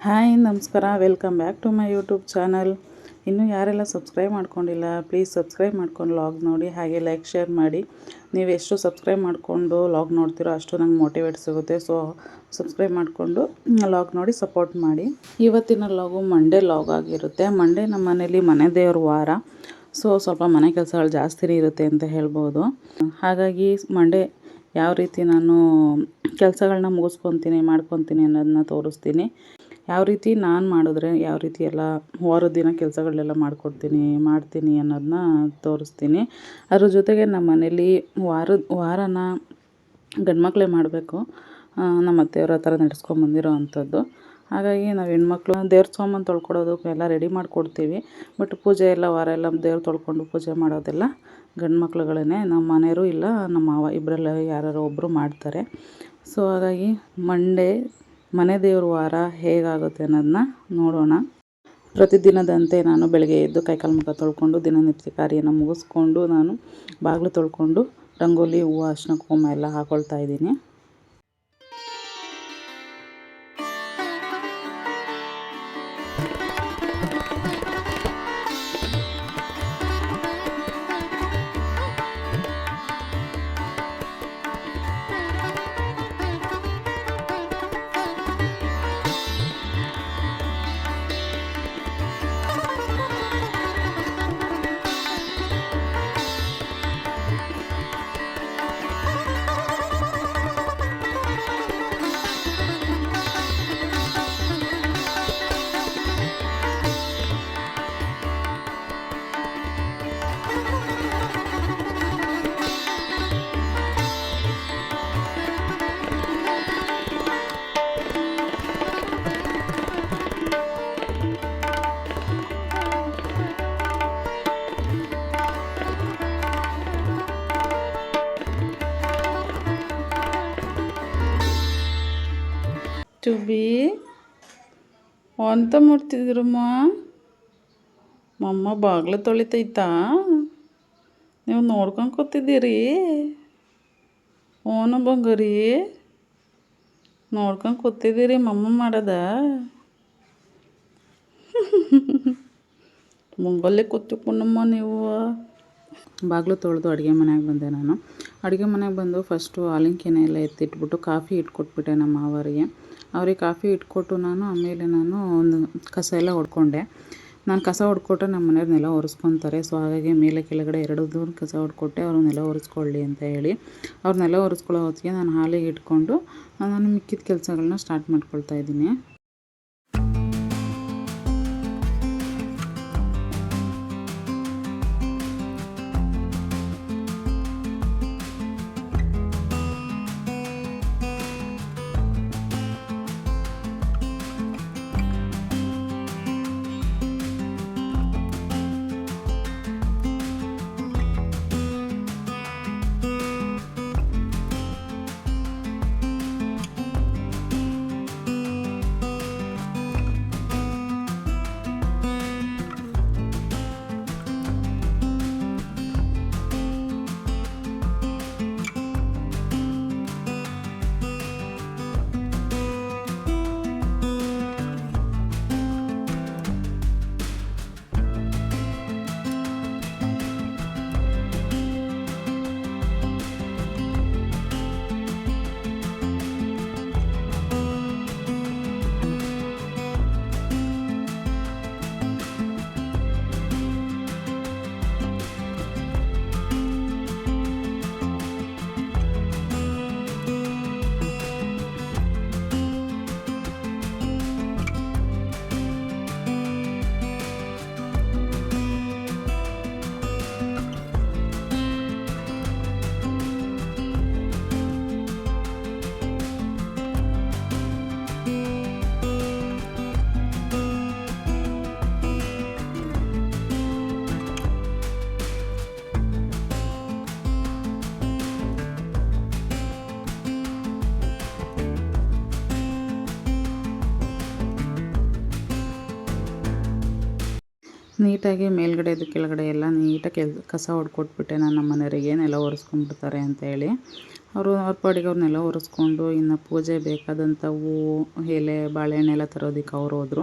Hi ನಮಸ್ಕಾರ, welcome back to my YouTube channel. ಇನ್ನೂ ಯಾರೆಲ್ಲ ಸಬ್ಸ್ಕ್ರೈಬ್ ಮಾಡ್ಕೊಂಡಿಲ್ಲ ಪ್ಲೀಸ್ ಸಬ್ಸ್ಕ್ರೈಬ್ ಮಾಡ್ಕೊಂಡು ಲಾಗ್ ನೋಡಿ, ಹಾಗೆ ಲೈಕ್ ಶೇರ್ ಮಾಡಿ. ನೀವು ಎಷ್ಟು ಸಬ್ಸ್ಕ್ರೈಬ್ ಮಾಡಿಕೊಂಡು ಲಾಗ್ ನೋಡ್ತೀರೋ ಅಷ್ಟು ನಂಗೆ ಮೋಟಿವೇಟ್ ಸಿಗುತ್ತೆ. ಸೊ ಸಬ್ಸ್ಕ್ರೈಬ್ ಮಾಡಿಕೊಂಡು ಲಾಗ್ ನೋಡಿ ಸಪೋರ್ಟ್ ಮಾಡಿ. ಇವತ್ತಿನ ಲಾಗು ಮಂಡೇ ಲಾಗ್ ಆಗಿರುತ್ತೆ. ಮಂಡೇ ನಮ್ಮ ಮನೇಲಿ ಮನೆ ದೇವ್ರ ವಾರ. ಸೊ ಸ್ವಲ್ಪ ಮನೆ ಕೆಲಸಗಳು ಜಾಸ್ತಿನೇ ಇರುತ್ತೆ ಅಂತ ಹೇಳ್ಬೋದು. ಹಾಗಾಗಿ ಮಂಡೇ ಯಾವ ರೀತಿ ನಾನು ಕೆಲಸಗಳನ್ನ ಮಾಡ್ಕೊತೀನಿ ಅನ್ನೋದನ್ನ ತೋರಿಸ್ತೀನಿ. ಯಾವ ರೀತಿ ನಾನು ಮಾಡಿದ್ರೆ ಯಾವ ರೀತಿ ಎಲ್ಲ ವಾರದ ದಿನ ಕೆಲಸಗಳೆಲ್ಲ ಮಾಡ್ತೀನಿ ಅನ್ನೋದನ್ನ ತೋರಿಸ್ತೀನಿ. ಅದ್ರ ಜೊತೆಗೆ ನಮ್ಮ ಮನೇಲಿ ವಾರನ ಗಂಡು ಮಕ್ಕಳೇ ಮಾಡಬೇಕು. ನಮ್ಮ ಅತ್ತೆಯವ್ರ ಆ ಥರ ನಡೆಸ್ಕೊಂಬಂದಿರೋ ಅಂಥದ್ದು. ಹಾಗಾಗಿ ನಾವು ಹೆಣ್ಮಕ್ಳು ದೇವ್ರ ಸಾಮಾನು ತೊಳ್ಕೊಡೋದಕ್ಕೆ ಎಲ್ಲ ರೆಡಿ ಮಾಡಿಕೊಡ್ತೀವಿ. ಬಟ್ ಪೂಜೆ ಎಲ್ಲ ವಾರ ಎಲ್ಲ ದೇವ್ರು ತೊಳ್ಕೊಂಡು ಪೂಜೆ ಮಾಡೋದೆಲ್ಲ ಗಂಡು ಮಕ್ಳುಗಳೇ. ನಮ್ಮ ಮನೆಯವರು ಇಲ್ಲ ನಮ್ಮ ಮಾವ ಇಬ್ಬರಲ್ಲಿ ಯಾರು ಒಬ್ಬರು ಮಾಡ್ತಾರೆ. ಸೊ ಹಾಗಾಗಿ ಮಂಡೇ ಮನೆ ದೇವ್ರ ವಾರ ಹೇಗಾಗುತ್ತೆ ಅನ್ನೋದನ್ನ ನೋಡೋಣ. ಪ್ರತಿದಿನದಂತೆ ನಾನು ಬೆಳಗ್ಗೆ ಎದ್ದು ಕೈಕಾಲು ಮುಖ ತೊಳ್ಕೊಂಡು ದಿನನಿತ್ಯ ಕಾರ್ಯನ ಮುಗಿಸ್ಕೊಂಡು ನಾನು ಬಾಗಿಲು ತೊಳ್ಕೊಂಡು ರಂಗೋಲಿ, ಹೂವು, ಅರಿಶಿನ, ಕುಂಕುಮ ಎಲ್ಲ ಹಾಕ್ಕೊಳ್ತಾ ಇದ್ದೀನಿ. ಟುಬಿ ಅಂತ ಮಾಡ್ತಿದ್ರಮ್ಮ. ಮಮ್ಮ ಬಾಗಿಲು ತೊಳಿತೈತಾ? ನೀವು ನೋಡ್ಕೊಂಡು ಕೂತಿದ್ದೀರಿ? ಓನ ಬಂಗಾರಿ ನೋಡ್ಕೊಂಡು ಕೂತಿದ್ದೀರಿ ಮಮ್ಮ ಮಾಡೋದ? ಮುಂಗಲ್ಲೇ ಕೂತ್ಕೊಂಡಮ್ಮ ನೀವು. ಬಾಗಿಲು ತೊಳೆದು ಅಡುಗೆ ಮನೆಗೆ ಬಂದೆ ನಾನು. ಅಡುಗೆ ಮನೆಗೆ ಬಂದು ಫಸ್ಟು ಹಾಲಿನ ಕೆನೆ ಎಲ್ಲ ಎತ್ತಿಟ್ಬಿಟ್ಟು ಕಾಫಿ ಇಟ್ಕೊಟ್ಬಿಟ್ಟೆ ನಮ್ಮ ಮಾವರಿಗೆ. ಅವ್ರಿಗೆ ಕಾಫಿ ಇಟ್ಕೊಟ್ಟು ಆಮೇಲೆ ನಾನು ಒಂದು ಕಸ ಎಲ್ಲ ಹೊಡ್ಕೊಂಡೆ. ನಾನು ಕಸ ಹೊಡ್ಕೊಟ್ರೆ ನಮ್ಮ ಮನೆಯವ್ರು ನೆಲ ಒರೆಸ್ಕೊತಾರೆ. ಸೊ ಹಾಗಾಗಿ ಮೇಲೆ ಕೆಳಗಡೆ ಎರಡು ದೂರ ಕಸ ಹೊಡ್ಕೊಟ್ಟೆ, ಅವರು ನೆಲ ಒರೆಸ್ಕೊಳ್ಳಿ ಅಂತ ಹೇಳಿ. ಅವ್ರು ನೆಲ ಒರೆಸ್ಕೊಳ್ಳೋ ಹೊತ್ತಿಗೆ ನಾನು ಹಾಲಿಗೆ ಇಟ್ಕೊಂಡು ನಾನು ಮಿಕ್ಕಿದ ಕೆಲಸಗಳನ್ನ ಸ್ಟಾರ್ಟ್ ಮಾಡ್ಕೊಳ್ತಾ ಇದ್ದೀನಿ. ನೀಟಾಗಿ ಮೇಲ್ಗಡೆದು ಕೆಳಗಡೆ ಎಲ್ಲ ನೀಟಾಗಿ ಕಸ ಹೊಡ್ಕೊಟ್ಬಿಟ್ಟೆ ನಾನು ನಮ್ಮ ಮನೆಯವರಿಗೆ, ನೆಲ ಒರೆಸ್ಕೊಂಡ್ಬಿಡ್ತಾರೆ ಅಂತ ಹೇಳಿ. ಅವ್ರ ಪಾಡಿಗೆ ಅವ್ರನ್ನೆಲ್ಲ ಒರೆಸ್ಕೊಂಡು ಇನ್ನು ಪೂಜೆ ಬೇಕಾದಂಥ ಹೂವು ಎಲೆ ಬಾಳೆಹಣ್ಣು ಎಲ್ಲ ತರೋದಕ್ಕೆ ಅವ್ರು ಹೋದರು.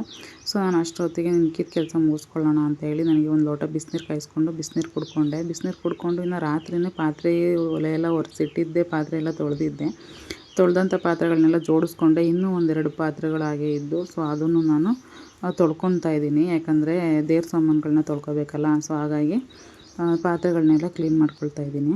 ಸೊ ನಾನು ಅಷ್ಟೊತ್ತಿಗೆ ಮಿಕ್ಕಿದ ಕೆಲಸ ಮುಗಿಸ್ಕೊಳ್ಳೋಣ ಅಂತೇಳಿ ನನಗೆ ಒಂದು ಲೋಟ ಬಿಸಿನೀರು ಕಾಯಿಸ್ಕೊಂಡು ಬಿಸಿನೀರು ಕುಡ್ಕೊಂಡೆ. ಬಿಸಿನೀರು ಕುಡ್ಕೊಂಡು ಇನ್ನು ರಾತ್ರಿಯೇ ಪಾತ್ರೆ ಒಲೆ ಎಲ್ಲ ಒರೆಸಿಟ್ಟಿದ್ದೆ, ಪಾತ್ರೆ ಎಲ್ಲ ತೊಳೆದಿದ್ದೆ. ತೊಳೆದಂಥ ಪಾತ್ರೆಗಳನ್ನೆಲ್ಲ ಜೋಡಿಸ್ಕೊಂಡೆ. ಇನ್ನೂ ಒಂದೆರಡು ಪಾತ್ರೆಗಳು ಹಾಗೆ ಇದ್ದು, ಸೊ ಅದನ್ನು ನಾನು ತೊಳ್ಕೊತಾ ಇದ್ದೀನಿ. ಯಾಕಂದರೆ ದೇವ್ರ ಸಾಮಾನುಗಳನ್ನ ತೊಳ್ಕೊಬೇಕಲ್ಲ. ಸೊ ಹಾಗಾಗಿ ಪಾತ್ರೆಗಳನ್ನೆಲ್ಲ ಕ್ಲೀನ್ ಮಾಡ್ಕೊಳ್ತಾ ಇದ್ದೀನಿ.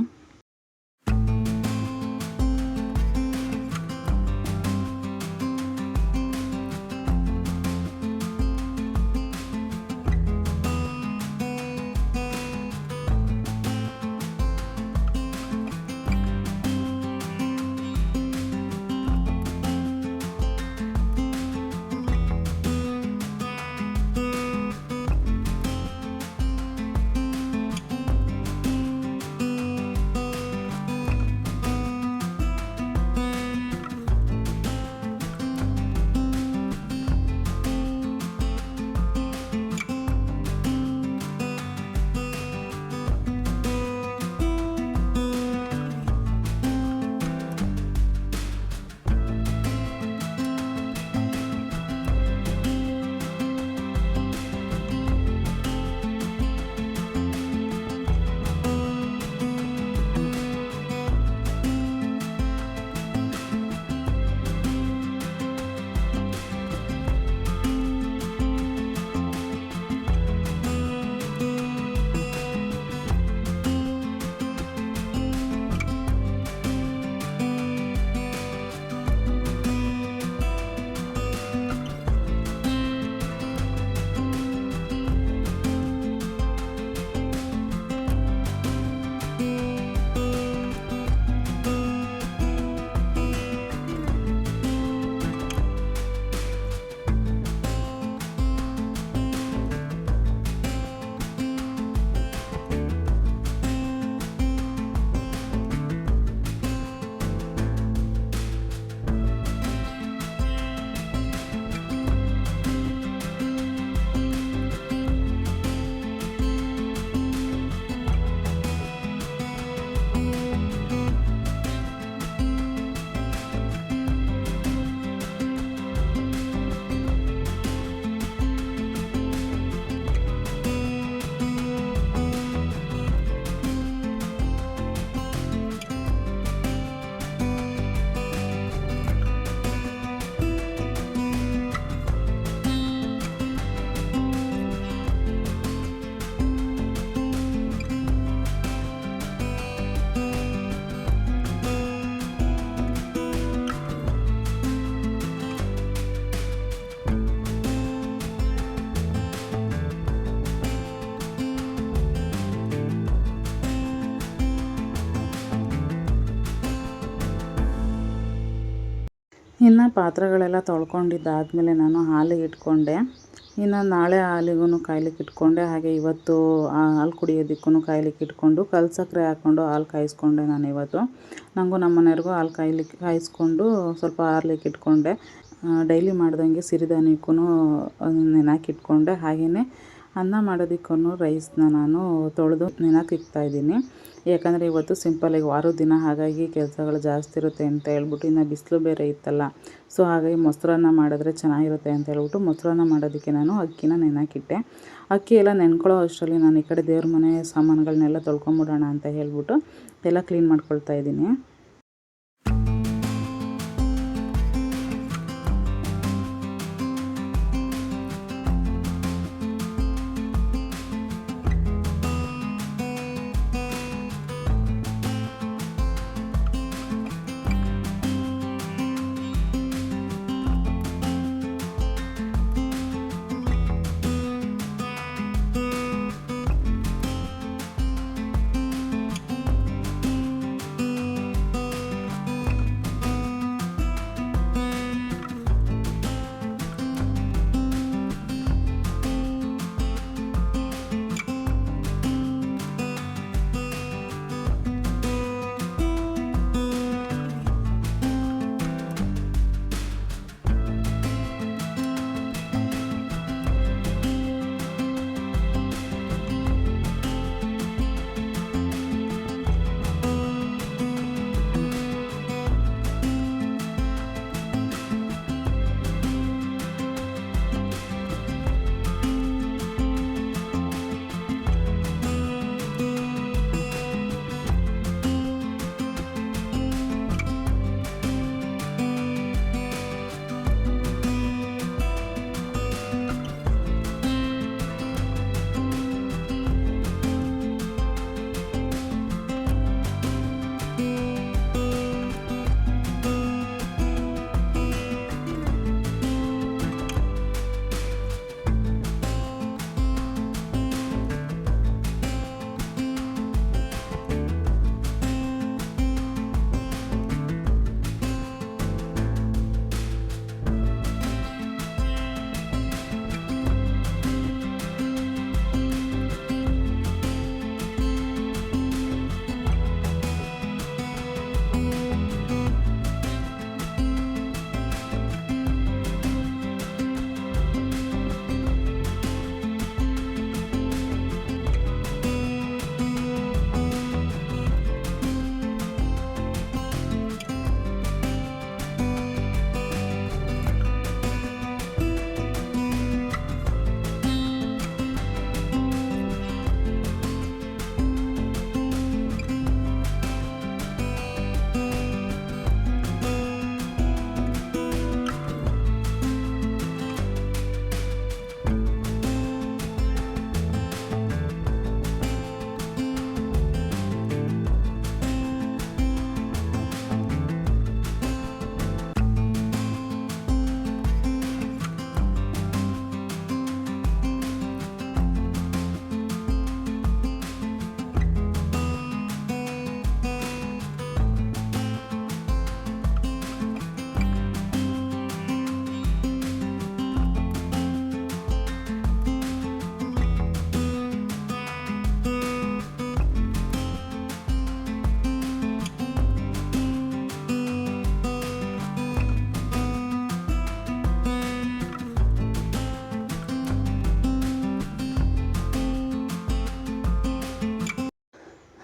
ಇನ್ನು ಪಾತ್ರೆಗಳೆಲ್ಲ ತೊಳ್ಕೊಂಡಿದ್ದಾದಮೇಲೆ ನಾನು ಹಾಲಿಗೆ ಇಟ್ಕೊಂಡೆ. ಇನ್ನು ನಾಳೆ ಹಾಲಿಗೂ ಕಾಯ್ಲಿಕ್ಕೆ ಇಟ್ಕೊಂಡೆ. ಹಾಗೆ ಇವತ್ತು ಹಾಲು ಕುಡಿಯೋದಕ್ಕೂ ಕಾಯ್ಲಿಕ್ಕೆ ಇಟ್ಕೊಂಡು ಕಲ್ಲು ಸಕ್ಕರೆ ಹಾಕ್ಕೊಂಡು ಹಾಲು ಕಾಯಿಸ್ಕೊಂಡೆ ನಾನು ಇವತ್ತು. ನನಗೂ ನಮ್ಮ ಮನೆಯವ್ರಿಗೂ ಹಾಲು ಕಾಯಿಸ್ಕೊಂಡು ಸ್ವಲ್ಪ ಆರ್ಲಿಕ್ಕೆ ಇಟ್ಕೊಂಡೆ. ಡೈಲಿ ಮಾಡ್ದಂಗೆ ಸಿರಿಧಾನ್ಯಕ್ಕೂ ನೆನೆಹಾಕಿಟ್ಕೊಂಡೆ. ಹಾಗೆಯೇ ಅನ್ನ ಮಾಡೋದಕ್ಕೂ ರೈಸ್ನ ನಾನು ತೊಳೆದು ನೆನೆಹಾಕಿಕ್ತಾಯಿದ್ದೀನಿ. ಯಾಕಂದರೆ ಇವತ್ತು ಸಿಂಪಲ್ಲಾಗಿ ವಾರದ ದಿನ, ಹಾಗಾಗಿ ಕೆಲಸಗಳು ಜಾಸ್ತಿ ಇರುತ್ತೆ ಅಂತ ಹೇಳ್ಬಿಟ್ಟು, ಇನ್ನು ಬಿಸಿಲು ಬೇರೆ ಇತ್ತಲ್ಲ. ಸೊ ಹಾಗಾಗಿ ಮೊಸರನ್ನ ಮಾಡಿದ್ರೆ ಚೆನ್ನಾಗಿರುತ್ತೆ ಅಂತ ಹೇಳ್ಬಿಟ್ಟು ಮೊಸರನ್ನ ಮಾಡೋದಕ್ಕೆ ನಾನು ಅಕ್ಕಿನ ನೆನೆಹಾಕಿಟ್ಟೆ. ಅಕ್ಕಿ ಎಲ್ಲ ನೆನ್ಕೊಳ್ಳೋ ಅಷ್ಟರಲ್ಲಿ ನಾನು ಈ ಕಡೆ ದೇವ್ರ ಮನೆ ಸಾಮಾನುಗಳನ್ನೆಲ್ಲ ತೊಳ್ಕೊಂಬಿಡೋಣ ಅಂತ ಹೇಳ್ಬಿಟ್ಟು ಎಲ್ಲ ಕ್ಲೀನ್ ಮಾಡ್ಕೊಳ್ತಾ ಇದ್ದೀನಿ.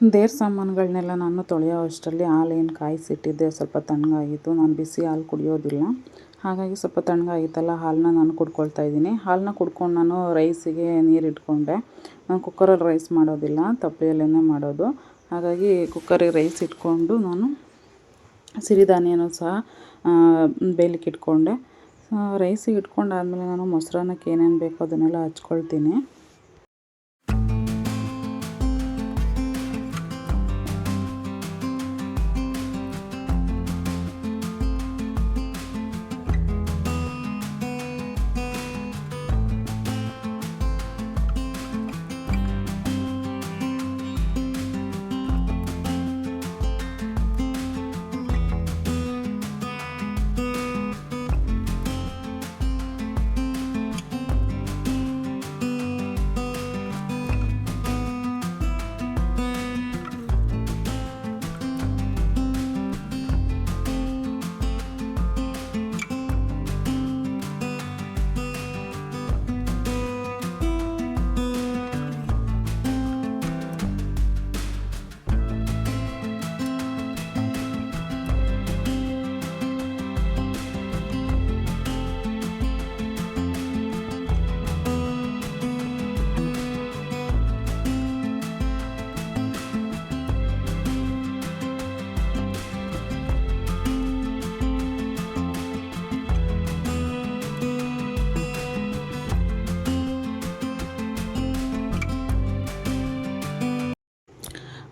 ದೇವ್ರ ಸಾಮಾನುಗಳನ್ನೆಲ್ಲ ನಾನು ತೊಳೆಯೋ ಅಷ್ಟರಲ್ಲಿ ಹಾಲೇನು ಕಾಯಿಸಿಟ್ಟಿದ್ದೆ ಸ್ವಲ್ಪ ತಣ್ಣಗಾಗಿತ್ತು. ನಾನು ಬಿಸಿ ಹಾಲು ಕುಡಿಯೋದಿಲ್ಲ, ಹಾಗಾಗಿ ಸ್ವಲ್ಪ ತಣ್ಣಗಾಗಿತ್ತಲ್ಲ ಹಾಲನ್ನ ನಾನು ಕುಡ್ಕೊಳ್ತಾ ಇದ್ದೀನಿ. ಹಾಲನ್ನ ಕುಡ್ಕೊಂಡು ನಾನು ರೈಸಿಗೆ ನೀರು ಇಟ್ಕೊಂಡೆ. ನಾನು ಕುಕ್ಕರಲ್ಲಿ ರೈಸ್ ಮಾಡೋದಿಲ್ಲ, ತಪ್ಪಲೆಯಲ್ಲೇ ಮಾಡೋದು. ಹಾಗಾಗಿ ಕುಕ್ಕರಿಗೆ ರೈಸ್ ಇಟ್ಕೊಂಡು ನಾನು ಸಿರಿಧಾನ್ಯನೂ ಸಹ ಬೇಯಲಿಕ್ಕೆ ಇಟ್ಕೊಂಡೆ. ರೈಸಿಗೆ ಇಟ್ಕೊಂಡಾದ್ಮೇಲೆ ನಾನು ಮೊಸರನ್ನಕ್ಕೆ ಏನೇನು ಬೇಕೋ ಅದನ್ನೆಲ್ಲ ಹಚ್ಕೊಳ್ತೀನಿ.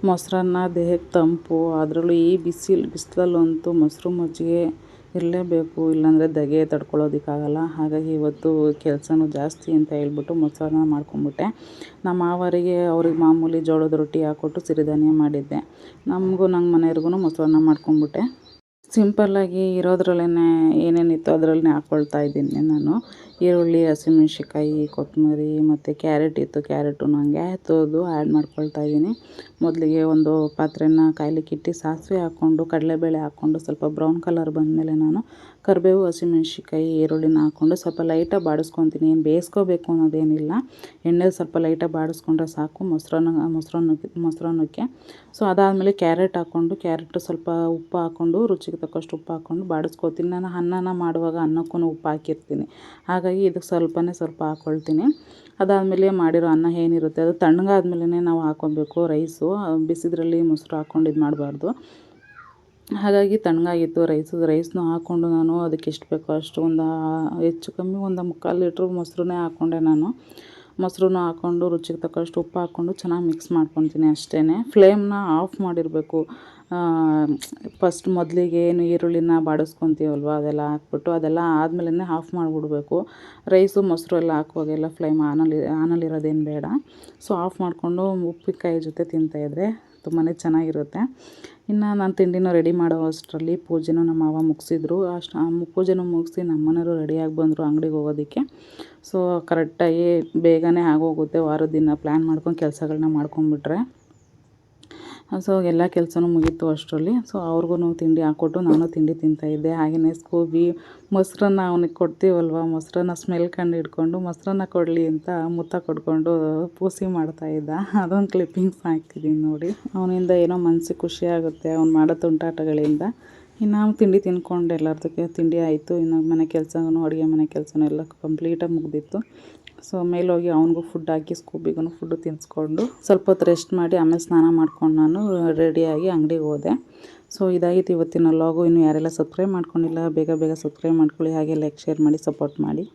ಮೊಸರನ್ನ ದೇಹಕ್ಕೆ ತಂಪು, ಅದರಲ್ಲೂ ಈ ಬಿಸಿಲಲ್ಲಂತೂ ಮೊಸರು ಮಜ್ಜಿಗೆ ಇರಲೇಬೇಕು, ಇಲ್ಲಾಂದರೆ ಧಗೆ ತಡ್ಕೊಳ್ಳೋದಕ್ಕಾಗಲ್ಲ. ಹಾಗಾಗಿ ಇವತ್ತು ಕೆಲಸನೂ ಜಾಸ್ತಿ ಅಂತ ಹೇಳ್ಬಿಟ್ಟು ಮೊಸರನ್ನ ಮಾಡ್ಕೊಂಬಿಟ್ಟೆ. ನಮ್ಮ ಮಾವರಿಗೆ ಅವ್ರಿಗೆ ಮಾಮೂಲಿ ಜೋಳದ ರೊಟ್ಟಿ ಹಾಕ್ಕೊಟ್ಟು ಸಿರಿಧಾನ್ಯ ಮಾಡಿದ್ದೆ. ನಂಗೆ ಮನೆಯವ್ರಿಗೂ ಮೊಸರನ್ನ ಮಾಡ್ಕೊಂಬಿಟ್ಟೆ. ಸಿಂಪಲ್ಲಾಗಿ ಇರೋದ್ರಲ್ಲೇ ಏನೇನಿತ್ತು ಅದರಲ್ಲೇ ಹಾಕ್ಕೊಳ್ತಾ ಇದ್ದೀನಿ ನಾನು. ಈರುಳ್ಳಿ, ಹಸಿಮೆಣ್ಸಿಕಾಯಿ, ಕೊತ್ತಂಬರಿ ಮತ್ತು ಕ್ಯಾರೆಟ್ ಇತ್ತು, ಕ್ಯಾರೆಟನ್ನು ಹಂಗೆ ತೊಳೆದು ಆ್ಯಡ್ ಮಾಡ್ಕೊಳ್ತಾ ಇದ್ದೀನಿ. ಮೊದಲಿಗೆ ಒಂದು ಪಾತ್ರೆನ ಕಾಯ್ಲಿಕ್ಕಿಟ್ಟು ಸಾಸಿವೆ ಹಾಕ್ಕೊಂಡು ಕಡಲೆಬೇಳೆ ಹಾಕ್ಕೊಂಡು ಸ್ವಲ್ಪ ಬ್ರೌನ್ ಕಲರ್ ಬಂದಮೇಲೆ ನಾನು ಕರಿಬೇವು, ಹಸಿಮೆಣ್ಸಿಕಾಯಿ, ಈರುಳ್ಳಿನ ಹಾಕ್ಕೊಂಡು ಸ್ವಲ್ಪ ಲೈಟಾಗಿ ಬಾಡಿಸ್ಕೊತೀನಿ. ಏನು ಬೇಯಿಸ್ಕೋಬೇಕು ಅನ್ನೋದೇನಿಲ್ಲ, ಎಣ್ಣೆಲಿ ಸ್ವಲ್ಪ ಲೈಟಾಗಿ ಬಾಡಿಸ್ಕೊಂಡ್ರೆ ಸಾಕು ಮೊಸರನ್ನಕ್ಕೆ. ಸೊ ಅದಾದಮೇಲೆ ಕ್ಯಾರೆಟ್ ಹಾಕ್ಕೊಂಡು ಕ್ಯಾರೆಟು ಸ್ವಲ್ಪ ಉಪ್ಪು ಹಾಕ್ಕೊಂಡು ರುಚಿಗೆ ತಕ್ಕಷ್ಟು ಉಪ್ಪು ಹಾಕ್ಕೊಂಡು ಬಾಡಿಸ್ಕೊತೀನಿ. ನಾನು ಅನ್ನನ ಮಾಡುವಾಗ ಅನ್ನಕ್ಕೂ ಉಪ್ಪು ಹಾಕಿರ್ತೀನಿ, ಹಾಗಾಗಿ ಇದಕ್ಕೆ ಸ್ವಲ್ಪ ಹಾಕ್ಕೊಳ್ತೀನಿ. ಅದಾದಮೇಲೆ ಮಾಡಿರೋ ಅನ್ನ ಏನಿರುತ್ತೆ ಅದು ತಣ್ಣಗಾದ್ಮೇಲೆ ನಾವು ಹಾಕ್ಕೊಬೇಕು ರೈಸು. ಬಿಸಿದ್ರಲ್ಲಿ ಮೊಸರು ಹಾಕ್ಕೊಂಡು ಇದು ಮಾಡಬಾರ್ದು. ಹಾಗಾಗಿ ತಣ್ಣಗಾಗಿತ್ತು ರೈಸ್ನು ಹಾಕ್ಕೊಂಡು ನಾನು ಅದಕ್ಕೆ ಎಷ್ಟು ಬೇಕೋ ಅಷ್ಟು ಹೆಚ್ಚು ಕಮ್ಮಿ ಒಂದು 3/4 ಲೀಟ್ರ್ ಮೊಸರನ್ನೇ ಹಾಕ್ಕೊಂಡೆ ನಾನು. ಮೊಸರನ್ನ ಹಾಕ್ಕೊಂಡು ರುಚಿಗೆ ತಕ್ಕಷ್ಟು ಉಪ್ಪು ಹಾಕ್ಕೊಂಡು ಚೆನ್ನಾಗಿ ಮಿಕ್ಸ್ ಮಾಡ್ಕೊತೀನಿ ಅಷ್ಟೇ. ಫ್ಲೇಮ್ನ ಆಫ್ ಮಾಡಿರಬೇಕು. ಫಸ್ಟ್ ಮೊದಲಿಗೆ ಏನು ಈರುಳ್ಳಿನ ಬಾಡಿಸ್ಕೊತೀವಲ್ವ ಅದೆಲ್ಲ ಹಾಕ್ಬಿಟ್ಟು ಅದೆಲ್ಲ ಆದಮೇಲೆ ಆಫ್ ಮಾಡಿಬಿಡ್ಬೇಕು. ರೈಸು ಮೊಸರು ಎಲ್ಲ ಹಾಕುವಾಗೆಲ್ಲ ಫ್ಲೇಮ್ ಆನಲ್ಲಿರೋದೇನು ಬೇಡ. ಸೊ ಆಫ್ ಮಾಡಿಕೊಂಡು ಉಪ್ಪಿನಕಾಯಿ ಜೊತೆ ತಿಂತಾಯಿದ್ರೆ ತುಂಬಾ ಚೆನ್ನಾಗಿರುತ್ತೆ. ಇನ್ನು ನಾನು ತಿಂಡಿನ ರೆಡಿ ಮಾಡೋ ಅಷ್ಟರಲ್ಲಿ ಪೂಜೆನೂ ನಮ್ಮ ಮಾವ ಮುಗಿಸಿದ್ರು. ಪೂಜೆನೂ ಮುಗಿಸಿ ನಮ್ಮ ಮನೆಯವರು ರೆಡಿಯಾಗಿ ಬಂದರು ಅಂಗಡಿಗೆ ಹೋಗೋದಕ್ಕೆ. ಸೊ ಕರೆಕ್ಟಾಗಿ ಬೇಗನೆ ಆಗೋಗುತ್ತೆ. ವಾರದ ದಿನ ಪ್ಲ್ಯಾನ್ ಮಾಡ್ಕೊಂಡು ಕೆಲಸಗಳನ್ನ ಮಾಡ್ಕೊಂಬಿಟ್ರೆ. ಸೊ ಎಲ್ಲ ಕೆಲಸನೂ ಮುಗೀತು ಅಷ್ಟರಲ್ಲಿ. ಸೊ ಅವ್ರಿಗೂ ತಿಂಡಿ ಹಾಕ್ಕೊಟ್ಟು ನಾನು ತಿಂಡಿ ತಿಂತಾಯಿದ್ದೆ. ಹಾಗೆಯೇ ಸ್ಕೂಬಿ ಮೊಸರನ್ನ ಅವನಿಗೆ ಕೊಡ್ತೀವಲ್ವ, ಮೊಸರನ್ನ ಸ್ಮೆಲ್ ಕಂಡು ಹಿಡ್ಕೊಂಡು ಮೊಸರನ್ನ ಕೊಡಲಿ ಅಂತ ಮುತ್ತ ಕೊಡ್ಕೊಂಡು ಪೂಸಿ ಮಾಡ್ತಾಯಿದ್ದ. ಅದೊಂದು ಕ್ಲಿಪ್ಪಿಂಗ್ಸ್ ಹಾಕಿದ್ದೀನಿ ನೋಡಿ. ಅವನಿಂದ ಏನೋ ಮನಸ್ಸಿಗೆ ಖುಷಿ ಆಗುತ್ತೆ ಅವ್ನು ಮಾಡೋ ತುಂಟಾಟಗಳಿಂದ. ಇನ್ನು ತಿಂಡಿ ತಿನ್ಕೊಂಡು ಎಲ್ಲರದಕ್ಕೆ ತಿಂಡಿ ಆಯಿತು. ಇನ್ನು ಮನೆ ಕೆಲಸನೂ ಅಡುಗೆ ಮನೆ ಕೆಲಸನೂ ಎಲ್ಲ ಕಂಪ್ಲೀಟಾಗಿ ಮುಗಿದಿತ್ತು. ಸೊ ಮೇಲೋಗಿ ಅವ್ನಿಗೂ ಫುಡ್ ಹಾಕಿ ಸ್ಕೂಬಿಗೂ ಫುಡ್ಡು ತಿನ್ನಿಸ್ಕೊಂಡು ಸ್ವಲ್ಪ ಹೊತ್ತು ರೆಸ್ಟ್ ಮಾಡಿ ಆಮೇಲೆ ಸ್ನಾನ ಮಾಡ್ಕೊಂಡು ನಾನು ರೆಡಿಯಾಗಿ ಅಂಗಡಿಗೆ ಹೋದೆ. ಸೊ ಇದಾಗಿತ್ತು ಇವತ್ತಿನ ವ್ಲಾಗು. ಇನ್ನು ಯಾರೆಲ್ಲ ಸಬ್ಸ್ಕ್ರೈಬ್ ಮಾಡ್ಕೊಂಡಿಲ್ಲ ಬೇಗ ಸಬ್ಸ್ಕ್ರೈಬ್ ಮಾಡ್ಕೊಳ್ಳಿ, ಹಾಗೆ ಲೈಕ್ ಶೇರ್ ಮಾಡಿ ಸಪೋರ್ಟ್ ಮಾಡಿ.